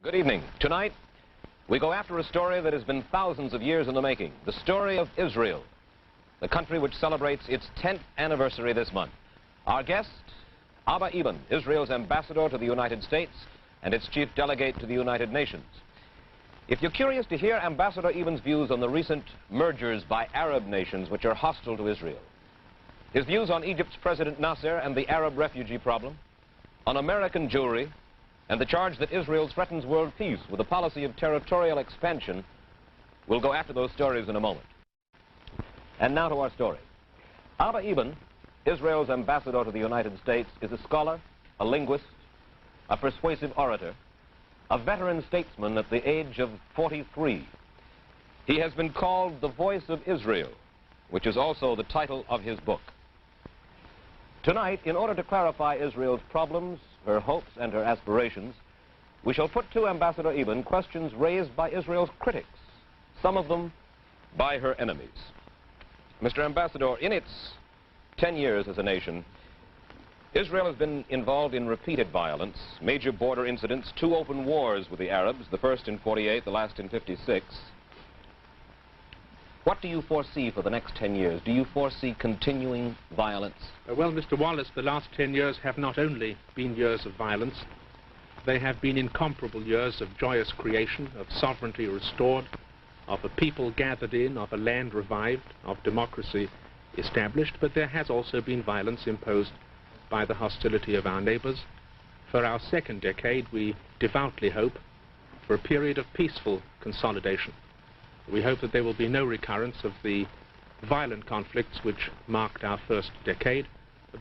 Good evening. Tonight, we go after a story that has been thousands of years in the making. The story of Israel, the country which celebrates its 10th anniversary this month. Our guest, Abba Eban, Israel's ambassador to the United States and its chief delegate to the United Nations. If you're curious to hear Ambassador Eban's views on the recent mergers by Arab nations which are hostile to Israel, his views on Egypt's President Nasser and the Arab refugee problem, on American Jewry, and the charge that Israel threatens world peace with a policy of territorial expansion, we'll go after those stories in a moment. And now to our story. Abba Eban, Israel's ambassador to the United States, is a scholar, a linguist, a persuasive orator, a veteran statesman at the age of 43. He has been called the voice of Israel, which is also the title of his book. Tonight, in order to clarify Israel's problems, her hopes and her aspirations, we shall put to Ambassador Eban questions raised by Israel's critics, some of them by her enemies. Mr. Ambassador, in its 10 years as a nation, Israel has been involved in repeated violence, major border incidents, 2 open wars with the Arabs, the first in 48, the last in 56. What do you foresee for the next 10 years? Do you foresee continuing violence? Well, Mr. Wallace, the last 10 years have not only been years of violence, they have been incomparable years of joyous creation, of sovereignty restored, of a people gathered in, of a land revived, of democracy established, but there has also been violence imposed by the hostility of our neighbors. For our second decade, we devoutly hope for a period of peaceful consolidation. We hope that there will be no recurrence of the violent conflicts which marked our first decade,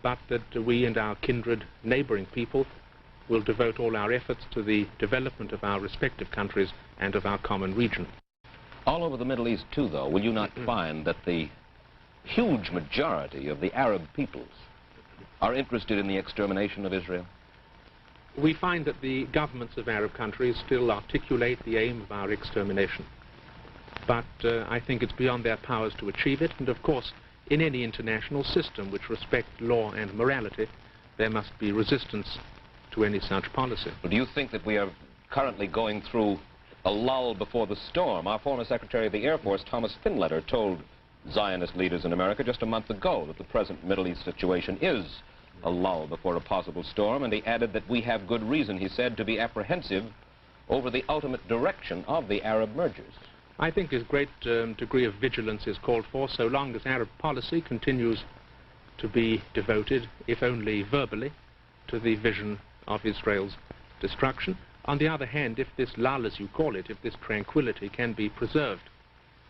but that we and our kindred neighboring people will devote all our efforts to the development of our respective countries and of our common region. All over the Middle East, too, though, will you not find that the huge majority of the Arab peoples are interested in the extermination of Israel? We find that the governments of Arab countries still articulate the aim of our extermination. But I think it's beyond their powers to achieve it, and of course, in any international system which respects law and morality, there must be resistance to any such policy. Well, do you think that we are currently going through a lull before the storm? Our former Secretary of the Air Force, Thomas Finletter, told Zionist leaders in America just a month ago that the present Middle East situation is a lull before a possible storm, and he added that we have good reason, he said, to be apprehensive over the ultimate direction of the Arab mergers. I think a great degree of vigilance is called for so long as Arab policy continues to be devoted, if only verbally, to the vision of Israel's destruction. On the other hand, if this lull, as you call it, if this tranquility can be preserved,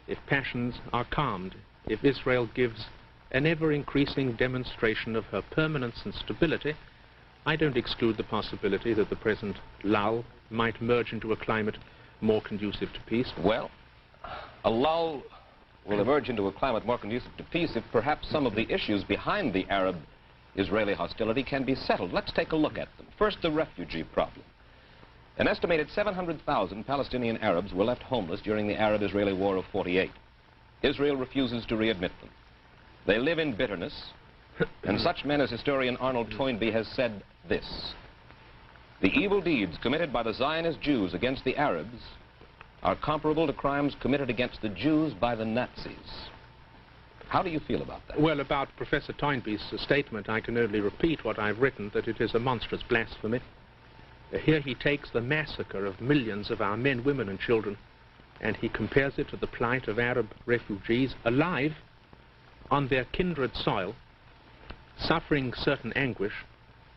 if passions are calmed, if Israel gives an ever-increasing demonstration of her permanence and stability, I don't exclude the possibility that the present lull might merge into a climate more conducive to peace. Well, a lull will emerge into a climate more conducive to peace if perhaps some of the issues behind the Arab-Israeli hostility can be settled. Let's take a look at them. First, the refugee problem. An estimated 700,000 Palestinian Arabs were left homeless during the Arab-Israeli War of 48. Israel refuses to readmit them. They live in bitterness, and such men as historian Arnold Toynbee has said this: the evil deeds committed by the Zionist Jews against the Arabs are comparable to crimes committed against the Jews by the Nazis. How do you feel about that? Well, about Professor Toynbee's statement, I can only repeat what I've written, that it is a monstrous blasphemy. Here he takes the massacre of millions of our men, women and children, and he compares it to the plight of Arab refugees alive on their kindred soil, suffering certain anguish,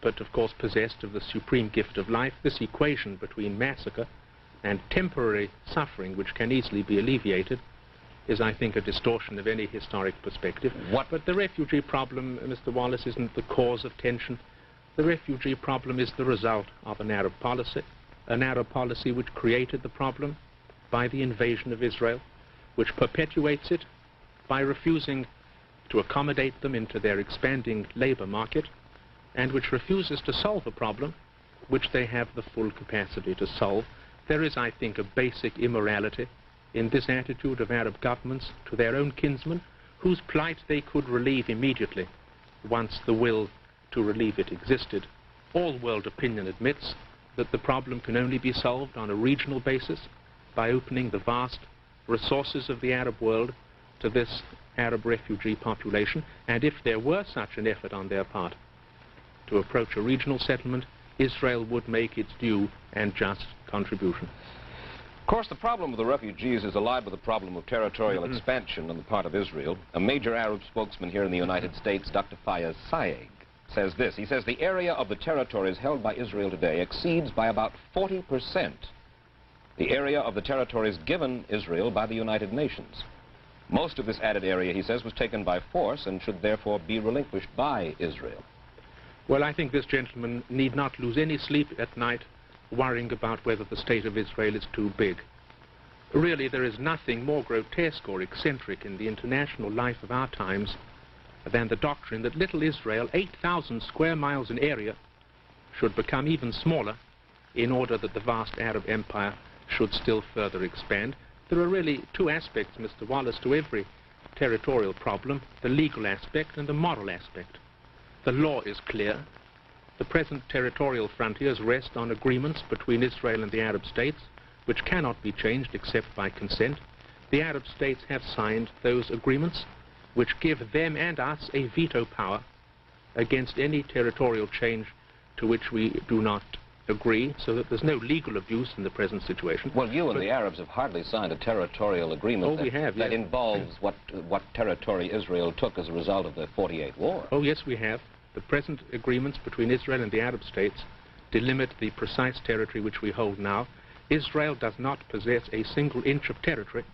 but of course possessed of the supreme gift of life. This equation between massacre and temporary suffering, which can easily be alleviated, is, I think, a distortion of any historic perspective. But the refugee problem, Mr. Wallace, isn't the cause of tension. The refugee problem is the result of an Arab policy which created the problem by the invasion of Israel, which perpetuates it by refusing to accommodate them into their expanding labor market, and which refuses to solve a problem which they have the full capacity to solve. There is, I think, a basic immorality in this attitude of Arab governments to their own kinsmen, whose plight they could relieve immediately once the will to relieve it existed. All world opinion admits that the problem can only be solved on a regional basis by opening the vast resources of the Arab world to this Arab refugee population, and if there were such an effort on their part to approach a regional settlement, Israel would make its due and just contribution. Of course, the problem of the refugees is allied with the problem of territorial expansion on the part of Israel. A major Arab spokesman here in the United States, Dr. Fayez Saeg, says this. He says the area of the territories held by Israel today exceeds by about 40% the area of the territories given Israel by the United Nations. Most of this added area, he says, was taken by force and should therefore be relinquished by Israel. Well, I think this gentleman need not lose any sleep at night worrying about whether the state of Israel is too big. Really, there is nothing more grotesque or eccentric in the international life of our times than the doctrine that little Israel, 8,000 square miles in area, should become even smaller in order that the vast Arab empire should still further expand. There are really two aspects, Mr. Wallace, to every territorial problem, the legal aspect and the moral aspect. The law is clear. The present territorial frontiers rest on agreements between Israel and the Arab states, which cannot be changed except by consent. The Arab states have signed those agreements, which give them and us a veto power against any territorial change to which we do not agree, so that there's no legal abuse in the present situation. Well, you and the Arabs have hardly signed a territorial agreement that involves what territory Israel took as a result of the 48 war. Oh, yes, we have. The present agreements between Israel and the Arab states delimit the precise territory which we hold now. Israel does not possess a single inch of territory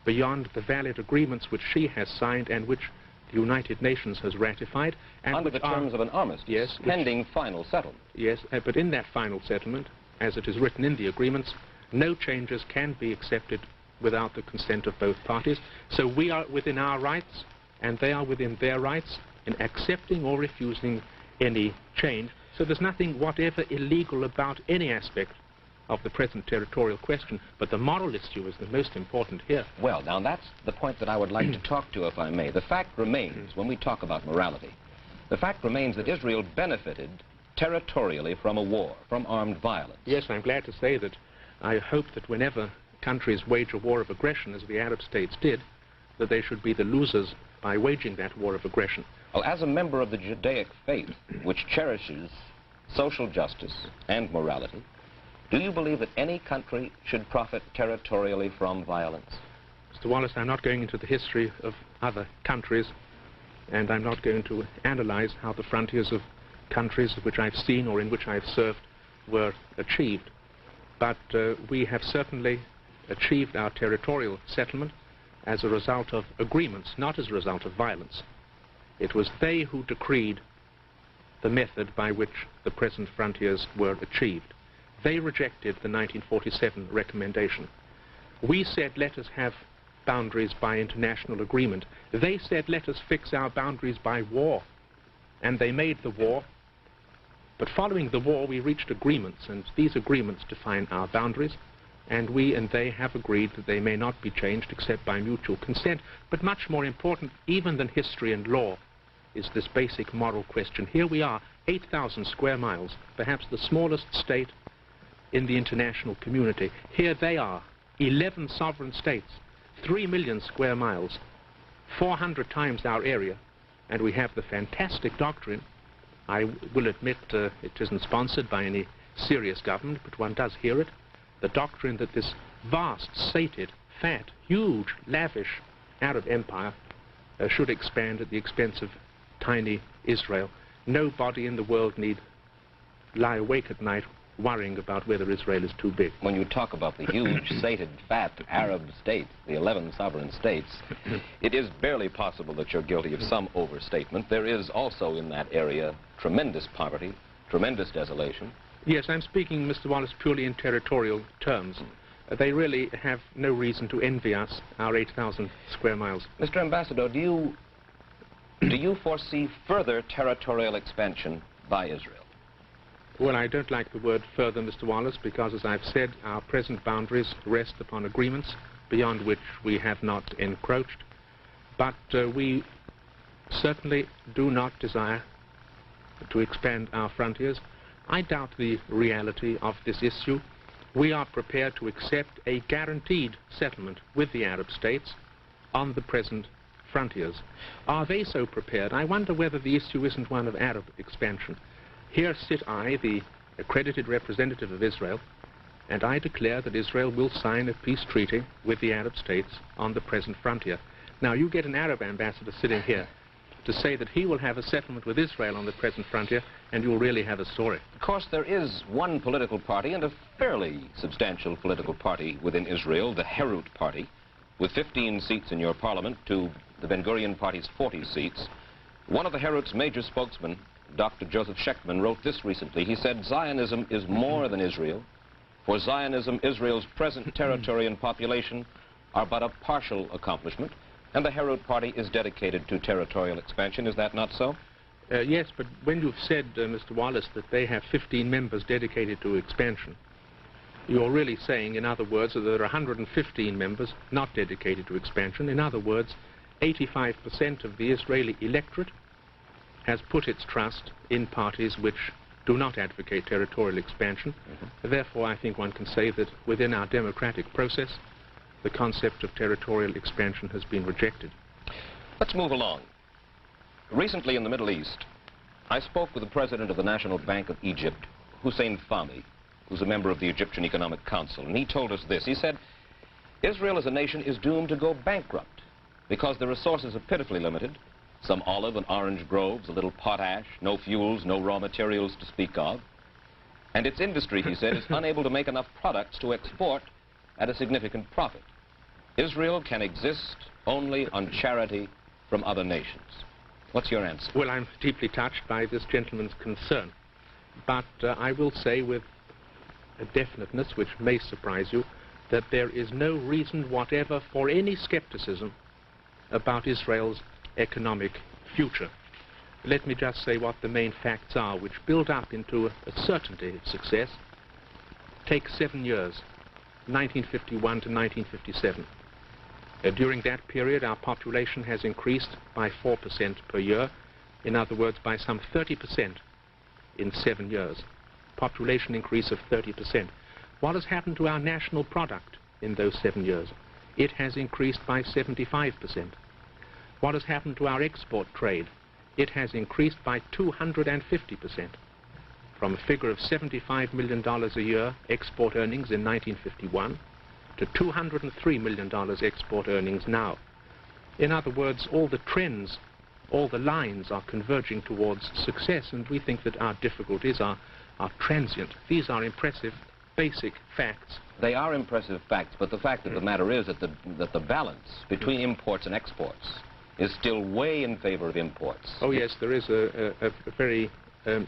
beyond the valid agreements which she has signed and which the United Nations has ratified. And under the terms of an armistice, yes, pending final settlement. Yes, but in that final settlement, as it is written in the agreements, no changes can be accepted without the consent of both parties. So we are within our rights, and they are within their rights in accepting or refusing any change. So there's nothing whatever illegal about any aspect of the present territorial question, but the moral issue is the most important here. Well, now that's the point that I would like to talk to, if I may. The fact remains, when we talk about morality, the fact remains that Israel benefited territorially from a war, from armed violence. Yes, I'm glad to say that I hope that whenever countries wage a war of aggression, as the Arab states did, that they should be the losers by waging that war of aggression. Well, as a member of the Judaic faith, which cherishes social justice and morality, do you believe that any country should profit territorially from violence? Mr. Wallace, I'm not going into the history of other countries, and I'm not going to analyze how the frontiers of countries which I've seen or in which I've served were achieved. But we have certainly achieved our territorial settlement as a result of agreements, not as a result of violence. It was they who decreed the method by which the present frontiers were achieved. They rejected the 1947 recommendation. We said, let us have boundaries by international agreement. They said, let us fix our boundaries by war. And they made the war. But following the war, we reached agreements, and these agreements define our boundaries, and we and they have agreed that they may not be changed except by mutual consent. But much more important, even than history and law, is this basic moral question. Here we are, 8,000 square miles, perhaps the smallest state in the international community. Here they are, 11 sovereign states, 3 million square miles, 400 times our area, and we have the fantastic doctrine. I will admit it isn't sponsored by any serious government, but one does hear it, the doctrine that this vast, sated, fat, huge, lavish Arab empire should expand at the expense of tiny Israel. Nobody in the world need lie awake at night worrying about whether Israel is too big. When you talk about the huge, sated, fat Arab states, the 11 sovereign states, it is barely possible that you're guilty of some overstatement. There is also in that area tremendous poverty, tremendous desolation. Yes, I'm speaking, Mr. Wallace, purely in territorial terms. They really have no reason to envy us, our 8,000 square miles. Mr. Ambassador, do you foresee further territorial expansion by Israel? Well, I don't like the word further, Mr. Wallace, because, as I've said, our present boundaries rest upon agreements beyond which we have not encroached. But we certainly do not desire to expand our frontiers. I doubt the reality of this issue. We are prepared to accept a guaranteed settlement with the Arab states on the present frontiers. Are they so prepared? I wonder whether the issue isn't one of Arab expansion. Here sit I, the accredited representative of Israel, and I declare that Israel will sign a peace treaty with the Arab states on the present frontier. Now, you get an Arab ambassador sitting here to say that he will have a settlement with Israel on the present frontier, and you'll really have a story. Of course, there is one political party, and a fairly substantial political party within Israel, the Herut Party, with 15 seats in your parliament to the Ben Gurion Party's 40 seats. One of the Herut's major spokesmen, Dr. Joseph Shechtman, wrote this recently. He said, Zionism is more than Israel. For Zionism, Israel's present territory and population are but a partial accomplishment, and the Herut Party is dedicated to territorial expansion. Is that not so? Yes, but when you've said, Mr. Wallace, that they have 15 members dedicated to expansion, you're really saying, in other words, that there are 115 members not dedicated to expansion. In other words, 85% of the Israeli electorate has put its trust in parties which do not advocate territorial expansion. Therefore, I think one can say that within our democratic process, the concept of territorial expansion has been rejected. Let's move along. Recently in the Middle East, I spoke with the president of the National Bank of Egypt, Hussein Fahmy, who's a member of the Egyptian Economic Council, and he told us this. He said, Israel as a nation is doomed to go bankrupt because the resources are pitifully limited. Some olive and orange groves, a little potash, no fuels, no raw materials to speak of. And its industry, he said, is unable to make enough products to export at a significant profit. Israel can exist only on charity from other nations. What's your answer? Well, I'm deeply touched by this gentleman's concern, but I will say with a definiteness which may surprise you that there is no reason whatever for any skepticism about Israel's economic future. Let me just say what the main facts are which build up into a certainty of success. Take 7 years, 1951 to 1957. During that period, our population has increased by 4% per year. In other words, by some 30% in 7 years. Population increase of 30%. What has happened to our national product in those 7 years? It has increased by 75%. What has happened to our export trade? It has increased by 250%. From a figure of $75 million a year export earnings in 1951 to $203 million export earnings now. In other words, all the trends, all the lines are converging towards success, and we think that our difficulties are transient. These are impressive, basic facts. They are impressive facts, but the fact of the matter is that the balance between imports and exports is still way in favor of imports. Oh yes, there is a very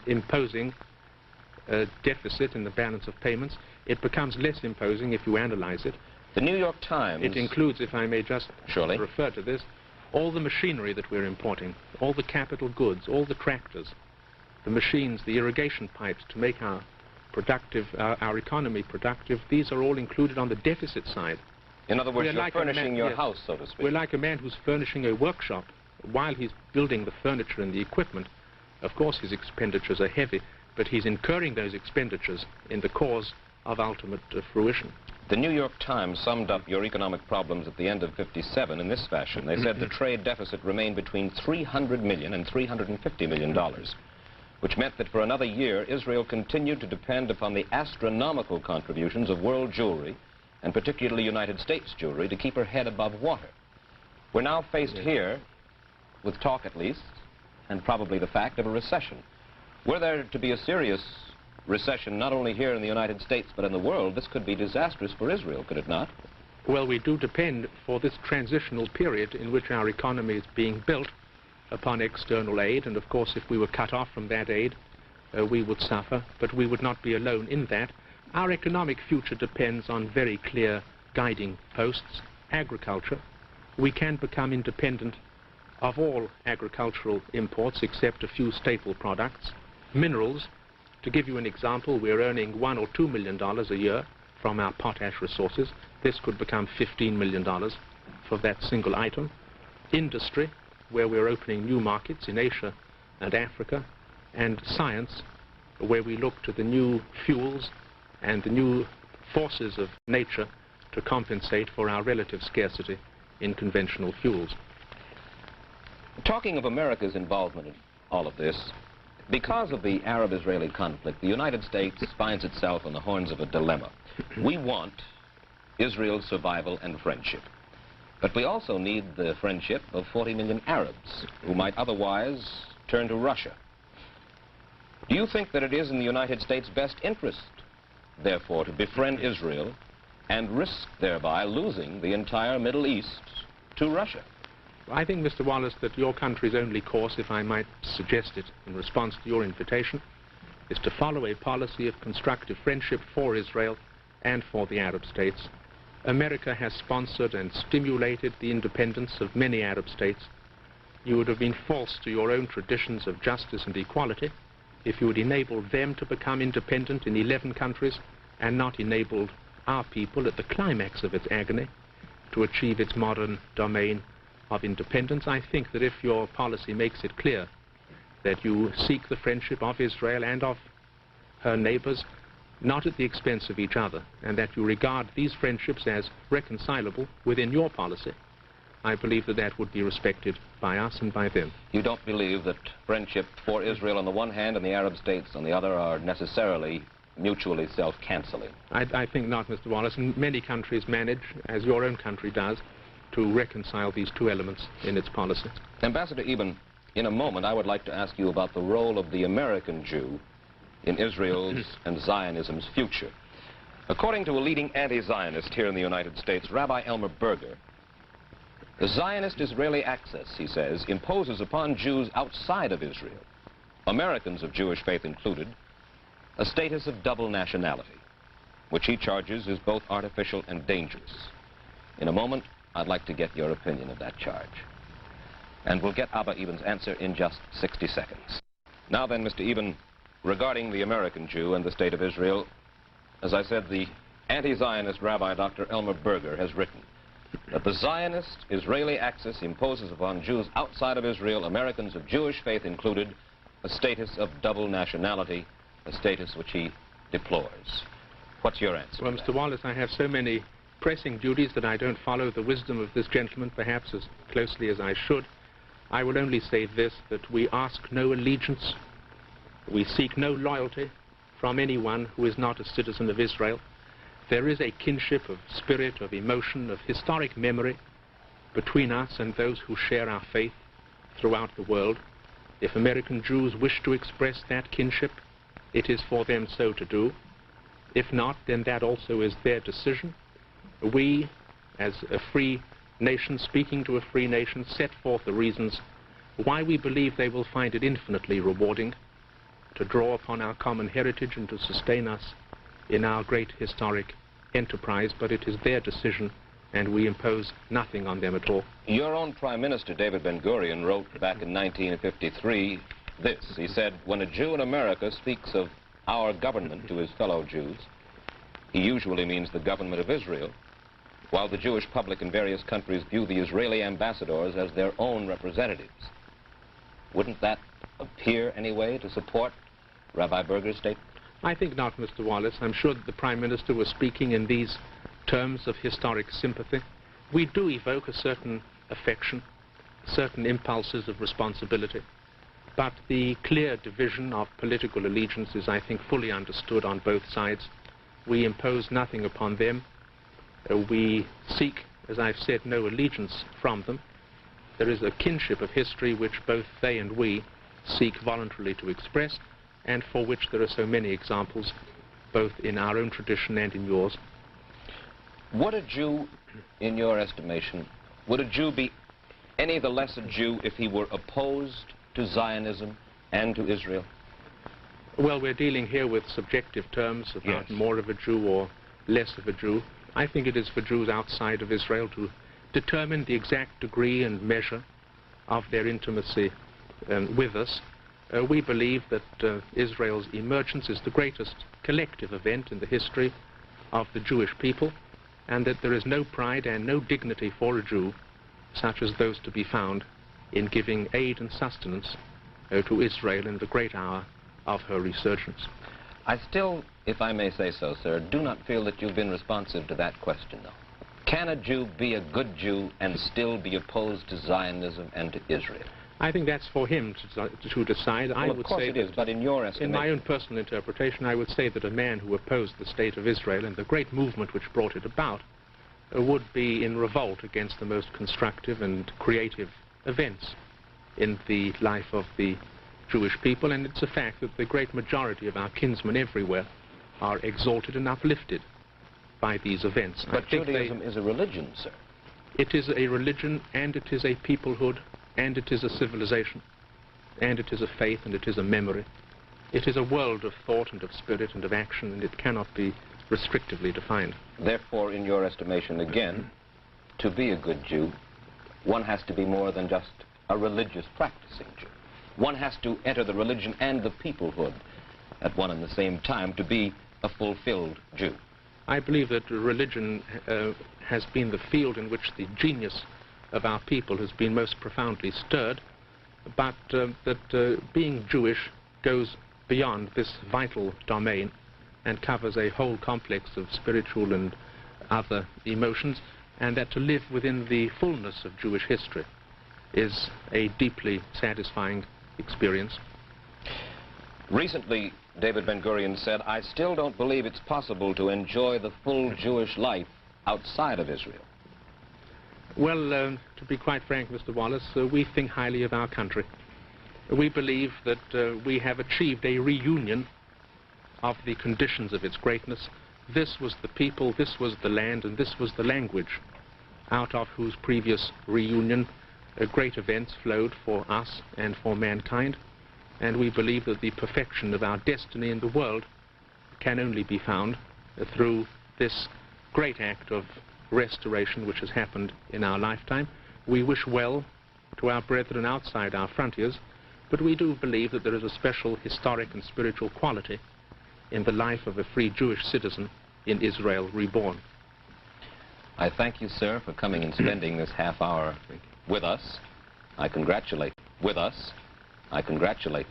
imposing deficit in the balance of payments. It becomes less imposing if you analyze it. The New York Times... It includes, if I may just surely refer to this, all the machinery that we're importing, all the capital goods, all the tractors, the machines, the irrigation pipes to make our economy productive. These are all included on the deficit side. In other words, you're furnishing your house, so to speak. We're like a man who's furnishing a workshop while he's building the furniture and the equipment. Of course, his expenditures are heavy, but he's incurring those expenditures in the cause of ultimate fruition. The New York Times summed up your economic problems at the end of '57 in this fashion. They said the trade deficit remained between $300 million and $350 million, which meant that for another year, Israel continued to depend upon the astronomical contributions of world jewelry, and particularly United States jewelry, to keep her head above water. We're now faced here with talk, at least, and probably the fact of a recession. Were there to be a serious recession, not only here in the United States, but in the world, this could be disastrous for Israel, could it not? Well, we do depend for this transitional period in which our economy is being built upon external aid, and of course, if we were cut off from that aid, we would suffer, but we would not be alone in that. Our economic future depends on very clear guiding posts. Agriculture. We can become independent of all agricultural imports except a few staple products. Minerals. To give you an example, we're earning $1 or $2 million a year from our potash resources. This could become $15 million for that single item. Industry, where we're opening new markets in Asia and Africa. And science, where we look to the new fuels and the new forces of nature to compensate for our relative scarcity in conventional fuels. Talking of America's involvement in all of this, because of the Arab-Israeli conflict, the United States finds itself on the horns of a dilemma. We want Israel's survival and friendship, but we also need the friendship of 40 million Arabs who might otherwise turn to Russia. Do you think that it is in the United States' best interest, therefore, to befriend Israel and risk thereby losing the entire Middle East to Russia? I think, Mr. Wallace, that your country's only course, if I might suggest it in response to your invitation, is to follow a policy of constructive friendship for Israel and for the Arab states. America has sponsored and stimulated the independence of many Arab states. You would have been false to your own traditions of justice and equality if you had enabled them to become independent in 11 countries and not enabled our people at the climax of its agony to achieve its modern domain of independence. I think that if your policy makes it clear that you seek the friendship of Israel and of her neighbors, not at the expense of each other, and that you regard these friendships as reconcilable within your policy, I believe that that would be respected by us and by them. You don't believe that friendship for Israel on the one hand and the Arab states on the other are necessarily mutually self-canceling? I think not, Mr. Wallace. And many countries manage, as your own country does, to reconcile these two elements in its policy. Ambassador Eban, in a moment I would like to ask you about the role of the American Jew in Israel's and Zionism's future. According to a leading anti-Zionist here in the United States, Rabbi Elmer Berger, the Zionist Israeli axis, he says, imposes upon Jews outside of Israel, Americans of Jewish faith included, a status of double nationality, which he charges is both artificial and dangerous. In a moment, I'd like to get your opinion of that charge. And we'll get Abba Eban's answer in just 60 seconds. Now then, Mr. Eban, regarding the American Jew and the State of Israel, as I said, the anti-Zionist Rabbi Dr. Elmer Berger has written that the Zionist Israeli axis imposes upon Jews outside of Israel, Americans of Jewish faith included, a status of double nationality, a status which he deplores. What's your answer? Well, Mr. Wallace, I have so many pressing duties that I don't follow the wisdom of this gentleman perhaps as closely as I should. I will only say this, that we ask no allegiance, we seek no loyalty from anyone who is not a citizen of Israel. There is a kinship of spirit, of emotion, of historic memory between us and those who share our faith throughout the world. If American Jews wish to express that kinship, it is for them so to do. If not, then that also is their decision. We, as a free nation speaking to a free nation, set forth the reasons why we believe they will find it infinitely rewarding to draw upon our common heritage and to sustain us in our great historic enterprise, but it is their decision and we impose nothing on them at all. Your own Prime Minister, David Ben-Gurion, wrote back in 1953 this. He said, when a Jew in America speaks of our government to his fellow Jews, he usually means the government of Israel, while the Jewish public in various countries view the Israeli ambassadors as their own representatives. Wouldn't that appear anyway to support Rabbi Berger's statement? I think not, Mr. Wallace. I'm sure that the Prime Minister was speaking in these terms of historic sympathy. We do evoke a certain affection, certain impulses of responsibility, but the clear division of political allegiance is, I think, fully understood on both sides. We impose nothing upon them. We seek, as I've said, no allegiance from them. There is a kinship of history which both they and we seek voluntarily to express, and for which there are so many examples, both in our own tradition and in yours. Would a Jew, in your estimation, would a Jew be any the less a Jew if he were opposed to Zionism and to Israel? Well, we're dealing here with subjective terms about Yes. more of a Jew or less of a Jew. I think it is for Jews outside of Israel to determine the exact degree and measure of their intimacy with us. We believe that Israel's emergence is the greatest collective event in the history of the Jewish people, and that there is no pride and no dignity for a Jew such as those to be found in giving aid and sustenance to Israel in the great hour of her resurgence. I still, if I may say so, sir, do not feel that you've been responsive to that question, though. Can a Jew be a good Jew and still be opposed to Zionism and to Israel? I think that's for him to decide. Well, I would of course say it is, but in your estimation... In my own personal interpretation, I would say that a man who opposed the state of Israel and the great movement which brought it about would be in revolt against the most constructive and creative events in the life of the Jewish people, and it's a fact that the great majority of our kinsmen everywhere are exalted and uplifted by these events. But Judaism is a religion, sir. It is a religion, and it is a peoplehood, and it is a civilization, and it is a faith, and it is a memory. It is a world of thought and of spirit and of action, and it cannot be restrictively defined. Therefore, in your estimation, again, to be a good Jew, one has to be more than just a religious practicing Jew. One has to enter the religion and the peoplehood at one and the same time to be a fulfilled Jew. I believe that religion has been the field in which the genius of our people has been most profoundly stirred, but that being Jewish goes beyond this vital domain and covers a whole complex of spiritual and other emotions, and that to live within the fullness of Jewish history is a deeply satisfying experience. Recently, David Ben-Gurion said, "I still don't believe it's possible to enjoy the full Jewish life outside of Israel." Well, to be quite frank, Mr. Wallace, we think highly of our country. We believe that we have achieved a reunion of the conditions of its greatness. This was the people, this was the land, and this was the language, out of whose previous reunion great events flowed for us and for mankind. And we believe that the perfection of our destiny in the world can only be found through this great act of restoration which has happened in our lifetime. We wish well to our brethren outside our frontiers, but we do believe that there is a special historic and spiritual quality in the life of a free Jewish citizen in Israel reborn. I thank you, sir, for coming and spending this half hour with us. I congratulate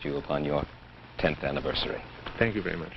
you upon your 10th anniversary. Thank you very much.